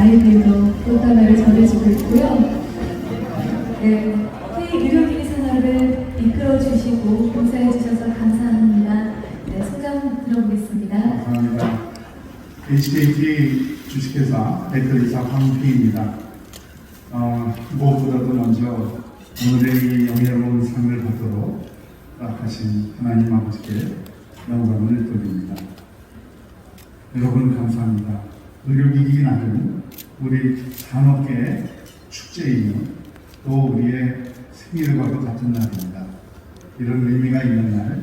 아이들도 꽃다발을 전해주고 있고요. 네, K의료기기 산업을 이끌어주시고 봉사해주셔서 감사합니다. 네, 소감 들어보겠습니다. 감사합니다. HKT 주식회사 대표이사 황피입니다. 무엇보다도 먼저 오늘의 이 영예로운 상을 받도록 허락하신 하나님 아버지께 영광을 돌립니다. 여러분 감사합니다. 의료기기 날은 우리 산업계의 축제이며 또 우리의 생일과도 같은 날입니다. 이런 의미가 있는 날,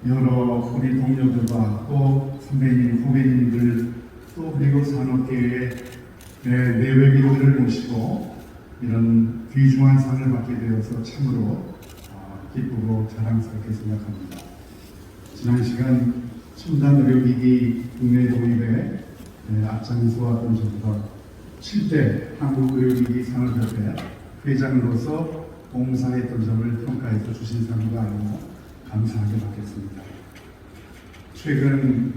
여러 우리 동료들과 또 선배님, 후배님들 또 그리고 산업계의 내외빈들을 모시고 이런 귀중한 상을 받게 되어서 참으로 기쁘고 자랑스럽게 생각합니다. 지난 시간 첨단 의료기기 국내 도입에 앞장서왔던 저보다 7대 한국의료기기 산업협회 회장으로서 봉사했던 점을 평가해서 주신 상을 알고 감사하게 받겠습니다. 최근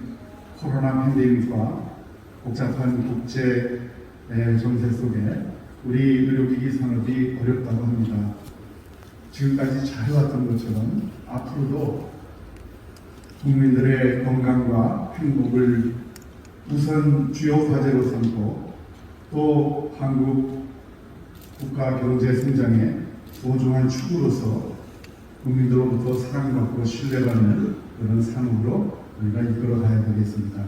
코로나 팬데믹과 복잡한 국제 정세 속에 우리 의료기기 산업이 어렵다고 합니다. 지금까지 잘해왔던 것처럼 앞으로도 국민들의 건강과 행복을 우선 주요 과제로 삼고 또 한국 국가 경제 성장의 소중한 축으로서 국민들로부터 사랑받고 신뢰받는 그런 산업으로 우리가 이끌어가야 되겠습니다.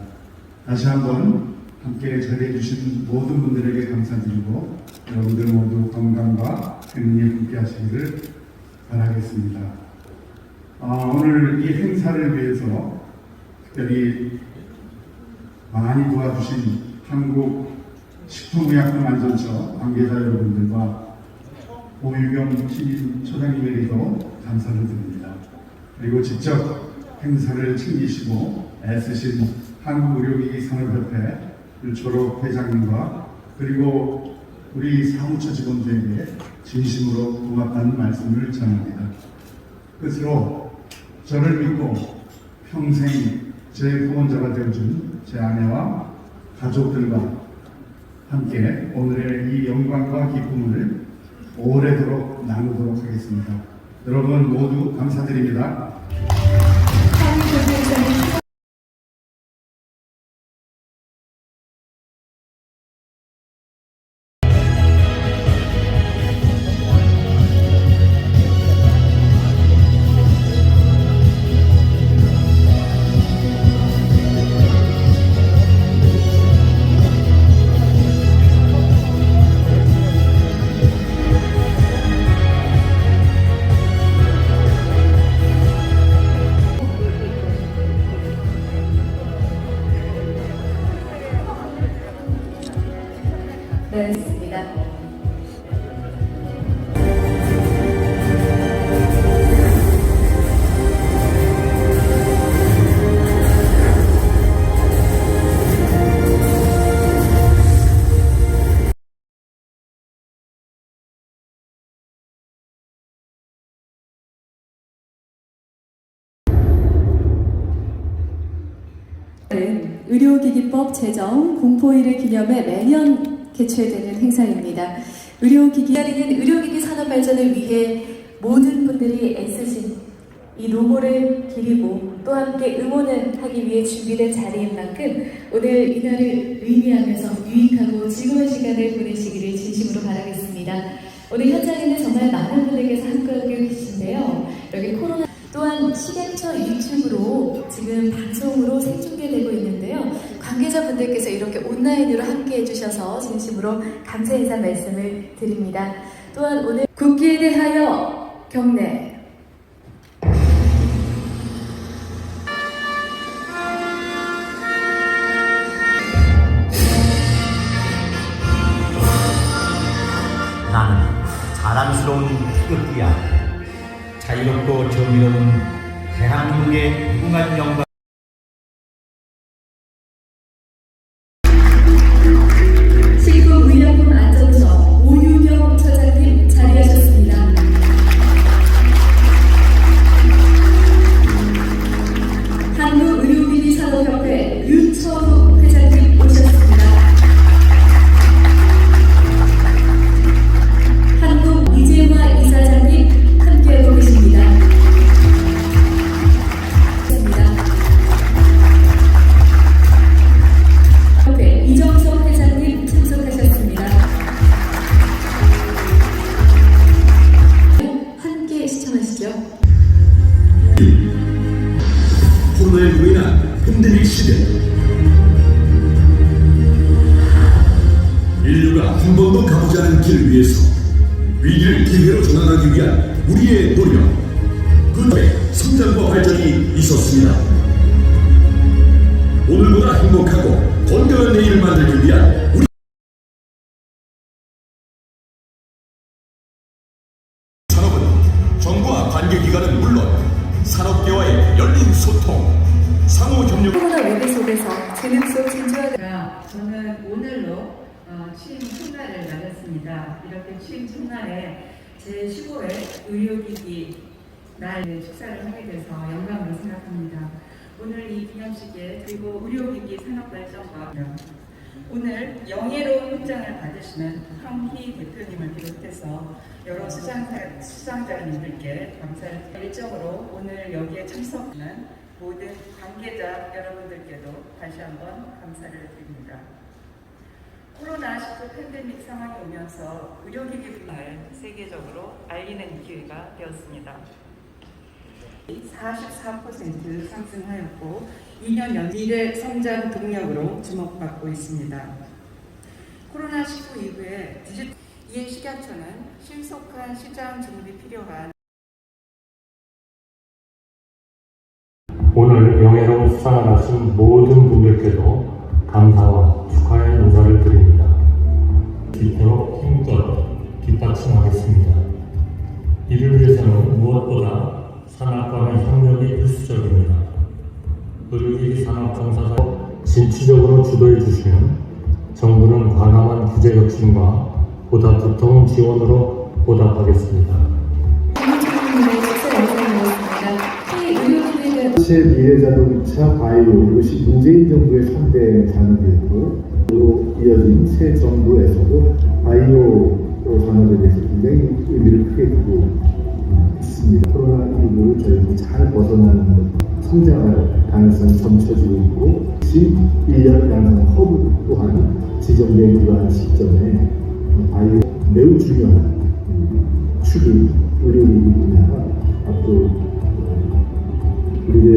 다시 한번 함께 잘해주신 모든 분들에게 감사드리고 여러분들 모두 건강과 행운이 함께 하시기를 바라겠습니다. 오늘 이 행사를 위해서 특별히 많이 도와주신 한국식품의약품안전처 관계자 여러분들과 오유경 처장님에게도 감사를 드립니다. 그리고 직접 행사를 챙기시고 애쓰신 한국의료기기 산업협회 졸업 회장님과 그리고 우리 사무처 직원들에게 진심으로 고맙다는 말씀을 전합니다. 끝으로 저를 믿고 평생 제 후원자가 되어준 제 아내와 가족들과 함께 오늘의 이 영광과 기쁨을 오래도록 나누도록 하겠습니다. 여러분 모두 감사드립니다. 네, 있습니다. 의료기기법 제정 공포일을 기념해 매년 개최되는 행사입니다. 의료기기 산업 발전을 위해 모든 분들이 애쓰신 이 노고를 기리고 또 함께 응원을 하기 위해 준비된 자리인 만큼 오늘 이날을 의미하면서 유익하고 즐거운 시간을 보내시기를 진심으로 바라겠습니다. 오늘 현장에는 정말 많은 분들께서 함께하고 계신데요. 여기 코로나 또한 시계처 유튜브로 지금 방송으로 생중계되고 있는데요. 관계자분들께서 이렇게 온라인으로 함께 해주셔서 진심으로 감사 인사 말씀을 드립니다. 또한 오늘 국기에 대하여 경례 나는 자랑스러운 태극기야. 자유롭고 정의로운 대한민국의 무궁한 영광 식품의약품안전처 오유경 처장님 자리하셨습니다. 한국의료기기 산업협회 윤철우 회장님 오셨습니다. 인류가 한 번도 가보지 않은 길 위에서 위기를 기회로 전환하기 위한 우리의 노력, 그때 성장과 발전이 있었습니다. 오늘보다 행복하고 건강한 내일을 만들기 위한 우리 산업은 정부와 관계기관은 물론 산업계와의 열린 소통, 상호 협력 코로나 위기 속에서 재능 속 진주와 저는 오늘로 취임 첫날을 맞았습니다. 이렇게 취임 첫날에 제15회 의료기기 날 축사를 하게 돼서 영광으로 생각합니다. 오늘 이 기념식에 그리고 의료기기 산업발전과 오늘 영예로운 훈장을 받으시는 황희 대표님을 비롯해서 여러 수상자님들께 감사를 일정으로 오늘 여기에 참석하는 모든 관계자 여러분들께도 다시 한번 감사를 드립니다. 코로나19 팬데믹 상황이 오면서 의료기기 분야를 세계적으로 알리는 기회가 되었습니다. 44% 상승하였고 2년 연 미래 성장 동력으로 주목받고 있습니다. 코로나19 이후에 이에 식약처는 신속한 시장 준비 필요한 오늘 영예로운 수상을 하신 모든 분들께도 감사와 축하의 인사를 드립니다. 기표로 힘껏 뒷받침하겠습니다. 이를 위해서는 무엇보다 산업 간의 협력이 필수적입니다. 의료기기 산업 종사자 진취적으로 주도해 주시면 정부는 과감한 규제 혁신과 보다 두터운 지원으로 보답하겠습니다. 김민철님의 축사 영상이었습니다. 이 의료기기에 대한 미래자동차 바이오 이것이 문재인 정부의 3대 산업이었고 또 이어진 새 정부에서도 바이오 산업에 대해서 굉장히 의미를 크게 두고 있습니다. 코로나19를 저희들이 잘 벗어나는 성장할 가능성이 점쳐지고 있고 11년 양성 허브 또한 지정된 이러한 시점에 바이오 매우 중요한 축이 의료기기 분야가 앞으로 우리의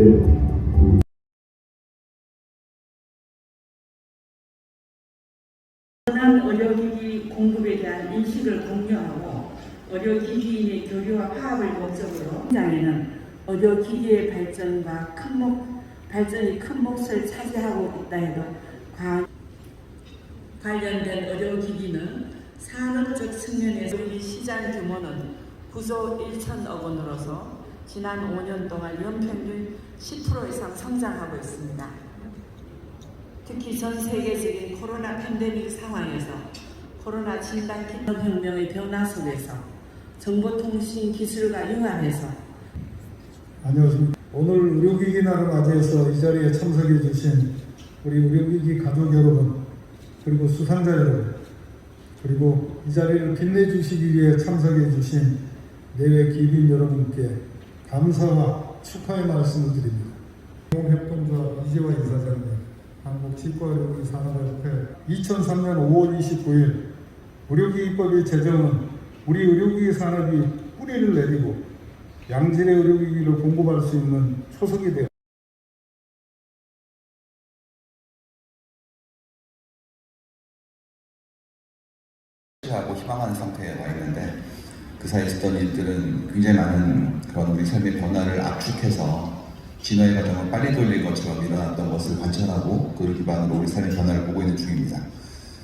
의료기기 공급에 대한 인식을 공유하고 의료기기인의 교류와 화합을 목적으로 현장에는 의료기기의 발전과 발전이 큰 몫을 차지하고 있다 해도 관련된 의료기기는 산업적 측면에서 이 시장 규모는 9조 1천억 원으로서 지난 5년 동안 연평균 10% 이상 성장하고 있습니다. 특히 전 세계적인 코로나 팬데믹 상황에서 코로나 진단 기술혁명의 변화 속에서 정보통신 기술과 융합해서 안녕하십니까. 오늘 의료기기 날을 맞이해서 이 자리에 참석해 주신 우리 의료기기 가족 여러분, 그리고 수상자 여러분, 그리고 이 자리를 빛내주시기 위해 참석해 주신 내외 기빈 여러분께 감사와 축하의 말씀을 드립니다. 협동조합 이재화 이사장님, 한국치과의료기산업협회 2003년 5월 29일 의료기기법의 제정은 우리 의료기기 산업이 뿌리를 내리고 양질의 의료기기를 공급할 수 있는 초석이 되어 하고 희망하는 상태에 와 있는데 그 사이에 있었던 일들은 굉장히 많은 그런 우리 삶의 변화를 압축해서 진화의 과정을 빨리 돌릴 것처럼 일어났던 것을 관찰하고 그를 기반으로 우리 삶의 변화를 보고 있는 중입니다.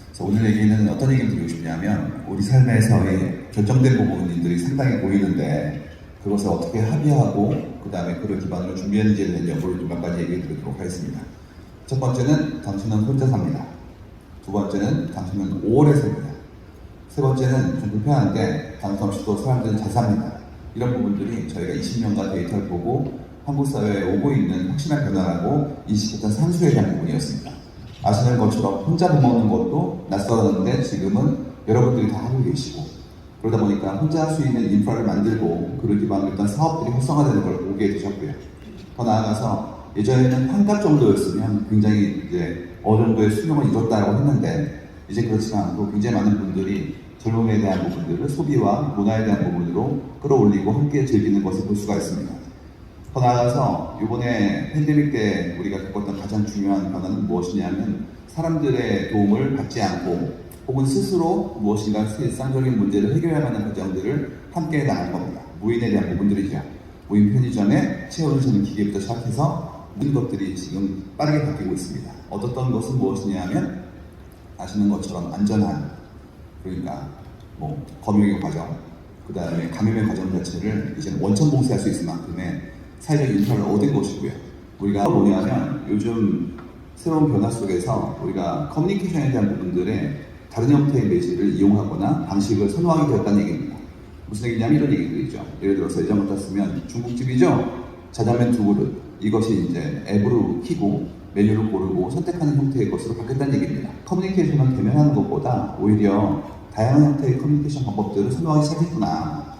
그래서 오늘 얘기는 어떤 얘기를 드리고 싶냐면 우리 삶에서의 결정된 부분들이 상당히 보이는데 그것을 어떻게 합의하고 그 다음에 그를 기반으로 준비했는지에 대한 여부를 몇 가지 얘기해 드리도록 하겠습니다. 첫 번째는 당신은 혼자 삽니다. 두 번째는 당신은 5월에 삽니다. 세 번째는 좀 불편한데 당신 없이도 사람들은 잘 삽니다. 이런 부분들이 저희가 20년간 데이터를 보고 한국 사회에 오고 있는 확실한 변화라고 인식했던 산수에 대한 부분이었습니다. 아시는 것처럼 혼자 밥 먹는 것도 낯설었는데 지금은 여러분들이 다 하고 계시고 그러다 보니까 혼자 할 수 있는 인프라를 만들고 그를 기반으로 일단 사업들이 활성화되는 걸 보게 되셨고요. 더 나아가서 예전에는 환갑 정도였으면 굉장히 이제 어느 정도의 수명을 이뤘다고 했는데 이제 그렇지 않고 굉장히 많은 분들이 젊음에 대한 부분들을 소비와 문화에 대한 부분으로 끌어올리고 함께 즐기는 것을 볼 수가 있습니다. 더 나아가서 이번에 팬데믹 때 우리가 겪었던 가장 중요한 변화는 무엇이냐면 사람들의 도움을 받지 않고 혹은 스스로 무엇인가 일상적인 문제를 해결해야 하는 과정들을 함께 나가는 겁니다. 무인에 대한 부분들이죠. 무인 편의점에 체온을 재는 기계부터 시작해서 모든 것들이 지금 빠르게 바뀌고 있습니다. 어떤 것은 무엇이냐 하면 아시는 것처럼 안전한, 그러니까 뭐 검역의 과정, 그 다음에 감염의 과정 자체를 이제 원천 봉쇄할 수 있을 만큼의 사회적 인프라를 얻은 것이고요. 우리가 뭐냐면 요즘 새로운 변화 속에서 우리가 커뮤니케이션에 대한 부분들에 다른 형태의 매체를 이용하거나 방식을 선호하게 되었다는 얘기입니다. 무슨 얘기냐면 이런 얘기들이죠. 예를 들어서 예전 같았으면 중국집이죠. 자자면 두 그릇. 이것이 이제 앱으로 키고 메뉴를 고르고 선택하는 형태의 것으로 바뀌었다는 얘기입니다. 커뮤니케이션을 대면하는 것보다 오히려 다양한 형태의 커뮤니케이션 방법들을 선호하기 시작했구나.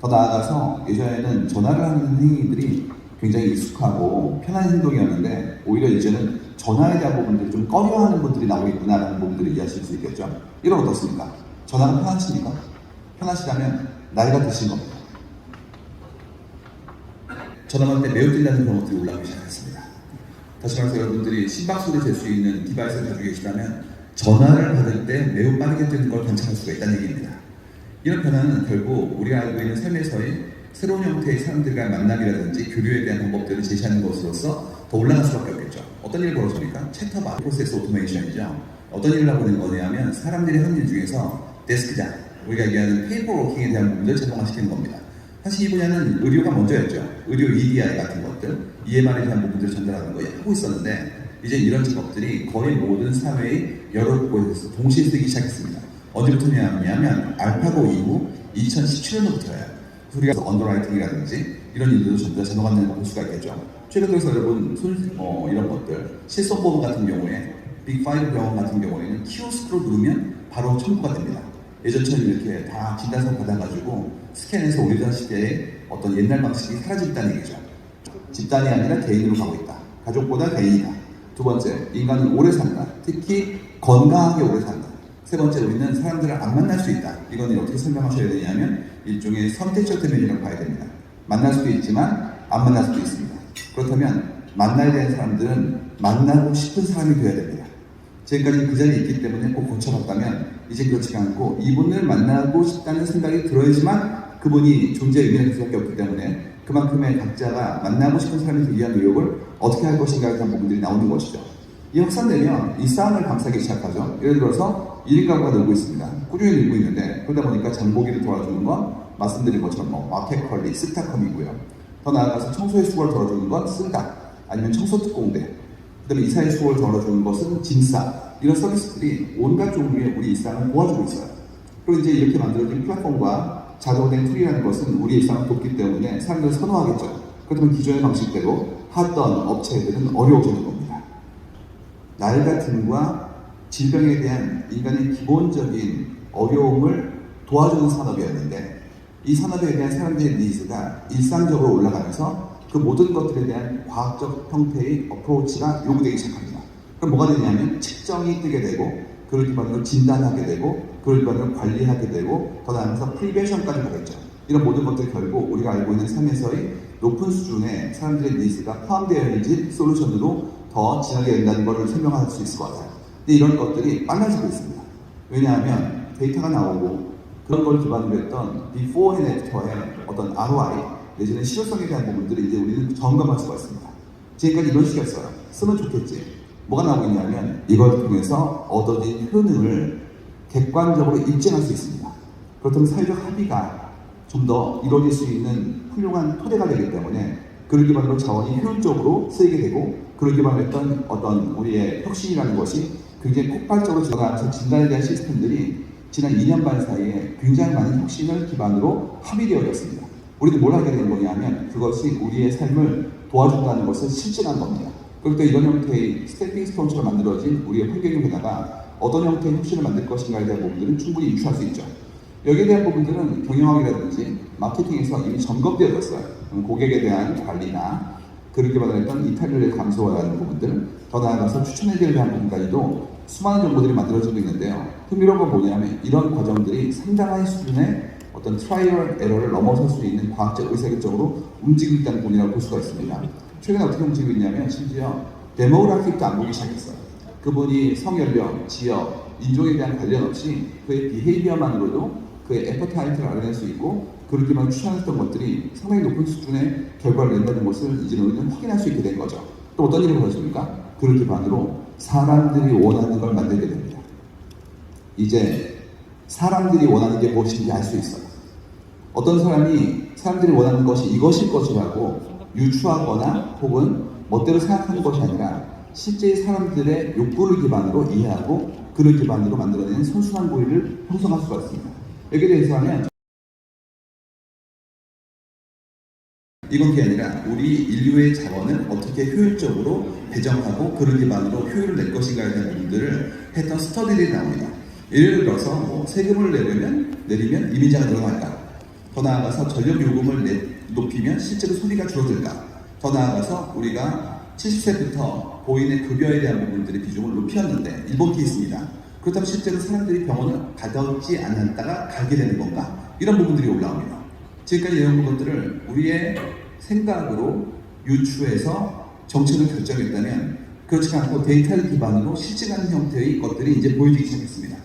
더 나아가서 예전에는 전화를 하는 행위들이 굉장히 익숙하고 편한 행동이었는데 오히려 이제는 전화에 대한 부분들이 좀 꺼려하는 분들이 나오겠구나라는 부분들을 이해하실 수 있겠죠. 이런 어떻습니까? 전화는 편하십니까? 편하시다면 나이가 드신 겁니다. 전화할 때 매우 뛴다는 그런 것들이 올라오기 시작했습니다. 다시 말해서 여러분들이 심박수를 잴 수 있는 디바이스를 가지고 계시다면 전화를 받을 때 매우 빠르게 뛰는 걸 관찰할 수가 있다는 얘기입니다. 이런 변화는 결국 우리가 알고 있는 삶에서의 새로운 형태의 사람들과의 만남이라든지 교류에 대한 방법들을 제시하는 것으로서 더 올라갈 수밖에 없겠죠. 어떤 일이 벌어집니까? 챗터바, 프로세스 오토메이션이죠. 어떤 일을 하고 있는 거냐면 사람들이 하는 일 중에서 데스크장, 우리가 얘기하는 페이퍼 워킹에 대한 부분을 자동화시키는 겁니다. 사실 이 분야는 의료가 먼저였죠. 의료 EDI 같은 것들, EMR에 대한 부분들을 전달하는 거 하고 있었는데 이제 이런 직업들이 거의 모든 사회의 여러 곳에서 동시에 쓰기 시작했습니다. 언제부터냐면 알파고 이후 2017년부터예요. 우리가 언더라이팅이라든지 이런 일들도 전부 다 자동화되는 걸 볼 수가 있겠죠. 최근 들어서 여러분 이런 것들 실손보험 같은 경우에 빅5 병원 같은 경우에는 키오스크로 누르면 바로 첨부가 됩니다. 예전처럼 이렇게 다 진단서 받아가지고 스캔해서 오래전 시대의 어떤 옛날 방식이 사라졌다는 얘기죠. 집단이 아니라 개인으로 가고 있다. 가족보다 개인이다. 두 번째, 인간은 오래 산다. 특히 건강하게 오래 산다. 세 번째, 우리는 사람들을 안 만날 수 있다. 이건 어떻게 설명하셔야 되냐면 일종의 선택적 대면이라고 봐야 됩니다. 만날 수도 있지만 안 만날 수도 있습니다. 그렇다면 만나야 되는 사람들은 만나고 싶은 사람이 되어야 됩니다. 지금까지 그 자리에 있기 때문에 꼭 고쳐봤다면 이제 그렇지가 않고 이분을 만나고 싶다는 생각이 들어야지만 그분이 존재의 의미를 줄 수밖에 없기 때문에 그만큼의 각자가 만나고 싶은 사람이 되기 위한 노력을 어떻게 할 것인가에 대한 부분들이 나오는 것이죠. 이 확산되면 이 싸움을 감싸기 시작하죠. 예를 들어서 1인 가구가 늘고 있습니다. 꾸준히 늘고 있는데 그러다 보니까 장보기를 도와주는 건 말씀드린 것처럼 마켓컬리, 스타컴이고요. 더 나아가서 청소의 수고를 덜어주는 건 쓰다, 아니면 청소특공대, 그 다음에 이사의 수고를 덜어주는 것은 짐싸, 이런 서비스들이 온갖 종류의 우리 일상을 도와주고 있어요. 그리고 이제 이렇게 만들어진 플랫폼과 자동된 툴이라는 것은 우리 일상을 돕기 때문에 사람들을 선호하겠죠. 그렇다면 기존의 방식대로 하던 업체들은 어려워지는 겁니다. 낡아짐과 질병에 대한 인간의 기본적인 어려움을 도와주는 산업이었는데 이 산업에 대한 사람들의 니즈가 일상적으로 올라가면서 그 모든 것들에 대한 과학적 형태의 어프로치가 요구되기 시작합니다. 그럼 뭐가 되냐면 측정이 뜨게 되고 그걸 기반으로 진단하게 되고 그걸 기반으로 관리하게 되고 더 나아가서 프리벤션까지 가겠죠. 이런 모든 것들이 결국 우리가 알고 있는 삶에서의 높은 수준의 사람들의 니즈가 포함되어 있는 솔루션으로 더 진하게 된다는 것을 설명할 수 있을 것 같아요. 근데 이런 것들이 빨라지고 있습니다. 왜냐하면 데이터가 나오고 그런 걸 기반으로 했던 before and after의 어떤 ROI 내지는 실효성에 대한 부분들을 이제 우리는 점검할 수가 있습니다. 지금까지 이런 식이었어요. 쓰면 좋겠지. 뭐가 나오고 있냐면 이걸 통해서 얻어진 효능을 객관적으로 입증할 수 있습니다. 그렇다면 사회적 합의가 좀 더 이루어질 수 있는 훌륭한 토대가 되기 때문에 그를 기반으로 자원이 효율적으로 쓰이게 되고 그를 기반으로 했던 어떤 우리의 혁신이라는 것이 굉장히 폭발적으로 전환해서 진단에 대한 시스템들이 지난 2년 반 사이에 굉장히 많은 혁신을 기반으로 합의되어졌습니다. 우리도 뭘 하게 된 거냐면 그것이 우리의 삶을 도와준다는 것을 실증한 겁니다. 그리고 또 이런 형태의 스태핑 스톤처럼 만들어진 우리의 환경의 변화가 어떤 형태의 혁신을 만들 것인가에 대한 부분들은 충분히 유추할 수 있죠. 여기에 대한 부분들은 경영학이라든지 마케팅에서 이미 점검되어졌어요. 고객에 대한 관리나 그를 기반으로 했던 이탈률을 감소하는 부분들, 더 나아가서 추천해드려야 대한 부분까지도 수많은 정보들이 만들어지고 있는데요. 흥미로운 건 뭐냐면 이런 과정들이 상당한 수준의 어떤 트라이얼 에러를 넘어설 수 있는 과학적 의사결정으로 움직이고 있다는 부분이라고 볼 수가 있습니다. 최근에 어떻게 움직이고 있냐면 심지어 데모그래픽도 안 보기 시작했어요. 그분이 성연령, 지역, 인종에 대한 관련 없이 그의 비헤이비어만으로도 그의 에퍼타이트를 알아낼 수 있고 그렇게만 추천했던 것들이 상당히 높은 수준의 결과를 낸다는 것을 이제 우리는 확인할 수 있게 된 거죠. 또 어떤 일이 벌어집니까? 그를 기반으로 사람들이 원하는 걸 만들게 됩니다. 이제 사람들이 원하는 게 무엇인지 알 수 있어요. 어떤 사람이 사람들이 원하는 것이 이것일 것이라고 유추하거나 혹은 멋대로 생각하는 것이 아니라 실제 사람들의 욕구를 기반으로 이해하고 그를 기반으로 만들어낸 선순환 고리를 형성할 수가 있습니다. 여기에 대해서 하면 이건 게 아니라 우리 인류의 자원을 어떻게 효율적으로 배정하고 그를 기반으로 효율을 낼 것인가에 대한 부분들을 했던 스터디들이 나옵니다. 예를 들어서 세금을 내리면 이민자가 늘어날까? 더 나아가서 전력 요금을 높이면 실제로 소비가 줄어들까? 더 나아가서 우리가 70세부터 고인의 급여에 대한 부분들의 비중을 높였는데 일본 케이스입니다. 그렇다면 실제로 사람들이 병원을 가지 않았다가 가게 되는 건가? 이런 부분들이 올라옵니다. 지금까지 이런 것들을 우리의 생각으로 유추해서 정책을 결정했다면 그렇지 않고 데이터를 기반으로 실증하는 형태의 것들이 이제 보여지기 시작했습니다.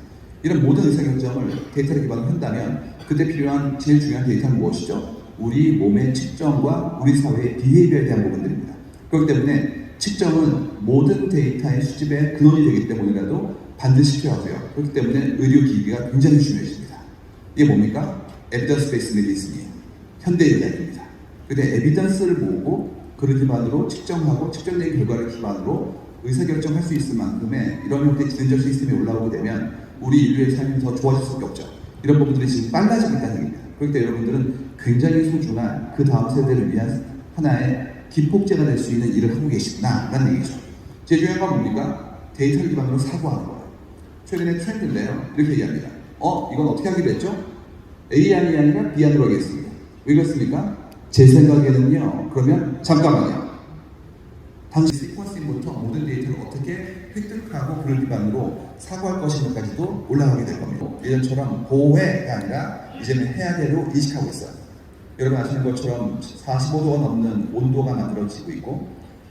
이런 모든 의사결정을 데이터를 기반으로 한다면 그때 필요한 제일 중요한 데이터는 무엇이죠? 우리 몸의 측정과 우리 사회의 비헤이비어에 대한 부분들입니다. 그렇기 때문에 측정은 모든 데이터의 수집의 근원이 되기 때문이라도 반드시 필요하고요. 그렇기 때문에 의료기기가 굉장히 중요해집니다. 이게 뭡니까? 에비던스 베이스 메디슨이에요. 현대의학입니다. 근데 에비던스를 모으고 그를 기반으로 측정하고 측정된 결과를 기반으로 의사결정할 수 있을 만큼의 이런 형태의 지능적 시스템이 올라오게 되면 우리 인류의 삶이 더 좋아질 수밖에 없죠. 이런 부분들이 지금 빨라지고 있다는 얘기입니다. 그렇기 때문에 여러분들은 굉장히 소중한 그 다음 세대를 위한 하나의 기폭제가 될 수 있는 일을 하고 계시구나라는 얘기죠. 제일 중요한 건 뭡니까? 데이터를 기반으로 사고하는 거예요. 최근에 트렌드인데요. 이렇게 얘기합니다. 이건 어떻게 하기로 했죠? A안이 아니라 B안으로 하겠습니다. 왜 그렇습니까? 제 생각에는요. 그러면 잠깐만요. 당시 시퀀싱부터 모든 데이터를 어떻게 획득하고 그를 기반으로 사고할 것인가까지도 올라가게 될 겁니다. 예전처럼 보호해가 아니라 이제는 해야 대로 인식하고 있어요. 여러분 아시는 것처럼 45도가 넘는 온도가 만들어지고 있고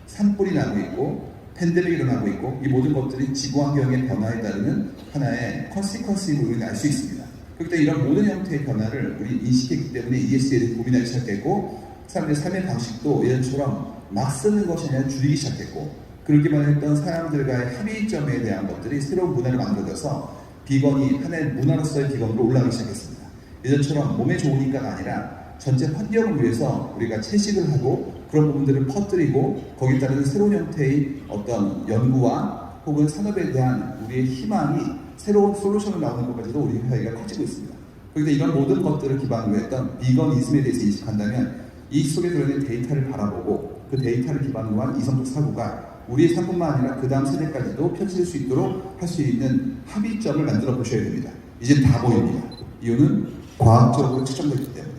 산불이 나고 있고 팬데믹이 일어나고 있고 이 모든 것들이 지구환경의 변화에 따르는 하나의 컨시퀀스로 우리는 알 수 있습니다. 그렇기 때문에 이런 모든 형태의 변화를 우리 인식했기 때문에 ESG에 대해 고민하기 시작했고 사람들의 삶의 방식도 예전처럼 막 쓰는 것이 아니라 줄이기 시작했고 그렇게만 했던 사람들과의 합의점에 대한 것들이 새로운 문화를 만들어져서 비건이 하나의 문화로서의 비건으로 올라가기 시작했습니다. 예전처럼 몸에 좋으니까가 아니라 전체 환경을 위해서 우리가 채식을 하고 그런 부분들을 퍼뜨리고 거기에 따른 새로운 형태의 어떤 연구와 혹은 산업에 대한 우리의 희망이 새로운 솔루션을 나오는 것까지도 우리 사회가 커지고 있습니다. 그런데 이런 모든 것들을 기반으로 했던 비건이즘에 대해서 인식한다면 이 속에 들어있는 데이터를 바라보고 그 데이터를 기반으로 한 이성적 사고가 우리의 삶뿐만 아니라 그 다음 세대까지도 펼칠 수 있도록 할 수 있는 합의점을 만들어 보셔야 됩니다. 이제 다 보입니다. 이유는 과학적으로 측정됐기 때문에.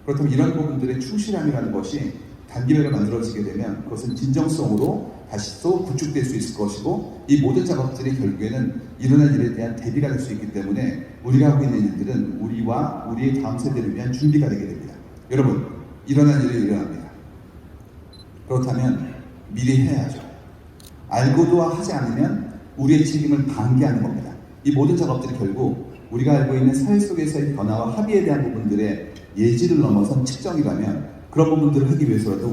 그렇다면 이런 부분들의 충실함이라는 것이 단계별로 만들어지게 되면 그것은 진정성으로 다시 또 구축될 수 있을 것이고 이 모든 작업들이 결국에는 일어날 일에 대한 대비가 될 수 있기 때문에 우리가 하고 있는 일들은 우리와 우리의 다음 세대를 위한 준비가 되게 됩니다. 여러분 일어날 일이 일어납니다. 그렇다면 미리 해야죠. 알고도 하지 않으면 우리의 책임을 방기하는 겁니다. 이 모든 작업들이 결국 우리가 알고 있는 사회 속에서의 변화와 합의에 대한 부분들의 예지를 넘어선 측정이라면 그런 부분들을 하기 위해서라도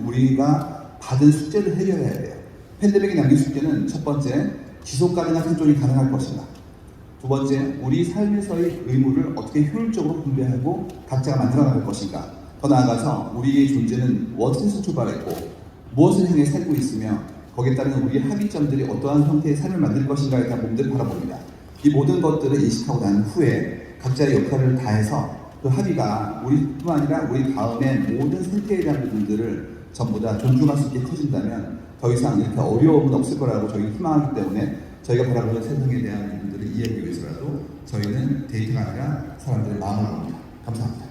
우리가 받은 숙제를 해결해야 돼요. 팬데믹이 남긴 숙제는 첫 번째, 지속 가능한 생존이 가능할 것인가. 두 번째, 우리 삶에서의 의무를 어떻게 효율적으로 분배하고 각자가 만들어나갈 것인가. 더 나아가서 우리의 존재는 무엇에서 출발했고 무엇을 향해 살고 있으며 거기에 따른 우리의 합의점들이 어떠한 형태의 삶을 만들 것인가에 대한 부분들을 바라봅니다. 이 모든 것들을 인식하고 난 후에 각자의 역할을 다해서 그 합의가 우리뿐만 아니라 우리 다음의 모든 생태에 대한 부분들을 전부 다 존중할 수 있게 커진다면 더 이상 이렇게 어려움은 없을 거라고 저희는 희망하기 때문에 저희가 바라보는 세상에 대한 부분들을 이해하기 위해서라도 저희는 데이터가 아니라 사람들의 마음을 봅니다. 감사합니다.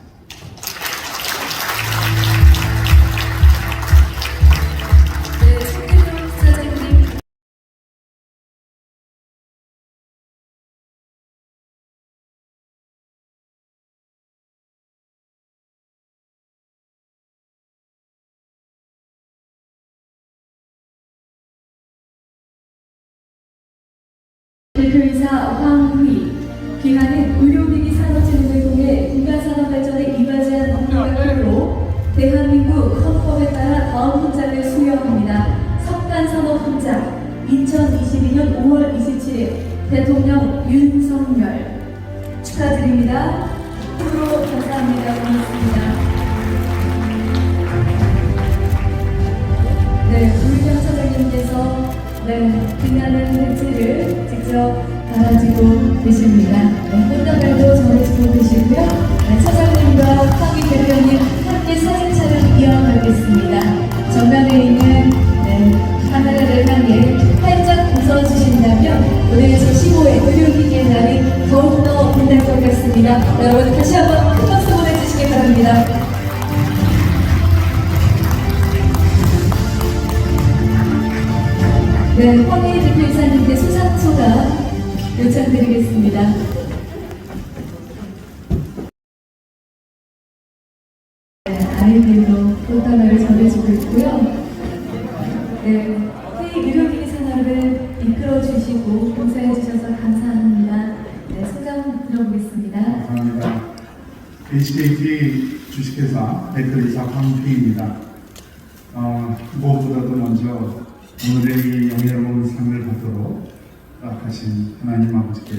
대표이사 황휘, 기한은 의료기기 산업진흥을 통해 군가산업 발전에 이바지한 법률각으로 대한민국 헌법에 따라 다음 훈장을 수여합니다. 석간산업 훈장 2022년 5월 27일 대통령 윤석열 축하드립니다. 앞으로 감사합니다. 고맙습니다. 네, 우리경 차장님께서 빛나는 벤치를 직접 달아주고 계십니다. 꽃다발도 전해주고 계시고요. 차장님과 황희 대표님 함께 사진 촬영 이어가겠습니다. 정면에 있는 카메라를 향해 활짝 웃어주신다면 오늘 제15회 의료기기의 날이 더욱더 빛날 것 같습니다. 여러분 다시 한번 큰 박수 보내주시기 바랍니다. 네, 황희 대표이사님께 수상소감 요청드리겠습니다. 네, 아이들도 꽃다발을 전해주고 있고요. 네, 회의 의료기기 산업을 이끌어주시고 봉사해주셔서 감사합니다. 네, 소감 들어보겠습니다. 감사합니다. HKT 주식회사 대표이사 황휘입니다. 무엇보다도 먼저 오늘의 이 영예로운 상을 받도록 허락하신 하나님 아버지께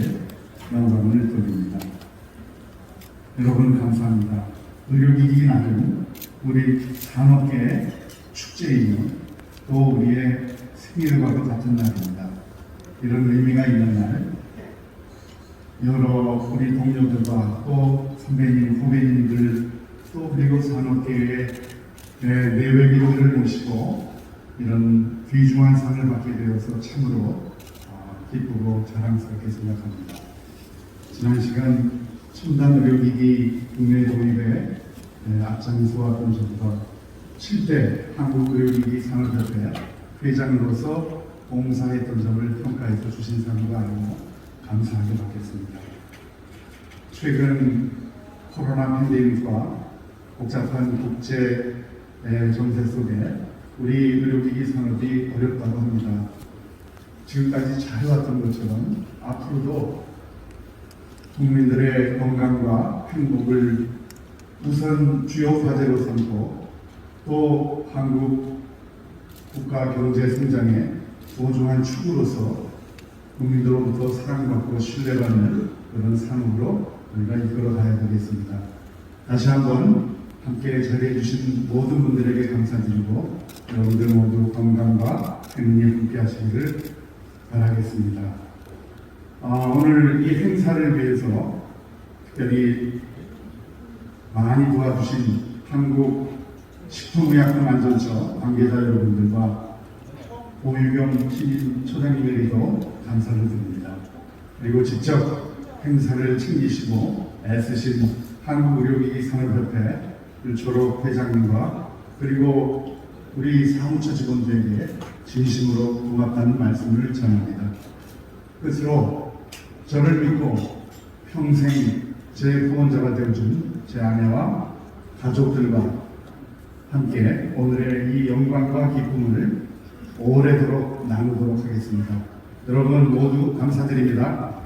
영광을 돌립니다. 여러분 감사합니다. 의료기기 날은 우리 산업계의 축제이며 또 우리의 생일과도 같은 날입니다. 이런 의미가 있는 날 여러 우리 동료들과 또 선배님, 후배님들 또 그리고 산업계의 내외인들을 모시고 이런 귀중한 상을 받게 되어서 참으로 기쁘고 자랑스럽게 생각합니다. 지난 시간 첨단 의료기기 국내 도입에 앞장서왔던 저보다 7대 한국의료기기 산업협회 회장으로서 봉사했던 점을 평가해서 주신 상을 알고 감사하게 받겠습니다. 최근 코로나 팬데믹과 복잡한 국제 정세 속에 우리 의료기기 산업이 어렵다고 합니다. 지금까지 잘 해왔던 것처럼 앞으로도 국민들의 건강과 행복을 우선 주요 과제로 삼고 또 한국 국가 경제 성장의 소중한 축으로서 국민들로부터 사랑받고 신뢰받는 그런 산업으로 우리가 이끌어가야 되겠습니다. 다시 한번 함께 자리해 주신 모든 분들에게 감사드리고 여러분들 모두 건강과 행운이 함께 하시기를 바라겠습니다. 오늘 이 행사를 위해서 특별히 많이 도와주신 한국식품의약품안전처 관계자 여러분들과 오유경 신임처장님에게도 감사를 드립니다. 그리고 직접 행사를 챙기시고 애쓰신 한국의료기기 산업협회 졸업 회장님과 그리고 우리 사무처 직원들에게 진심으로 고맙다는 말씀을 전합니다. 끝으로 저를 믿고 평생 제 후원자가 되어준 제 아내와 가족들과 함께 오늘의 이 영광과 기쁨을 오래도록 나누도록 하겠습니다. 여러분 모두 감사드립니다.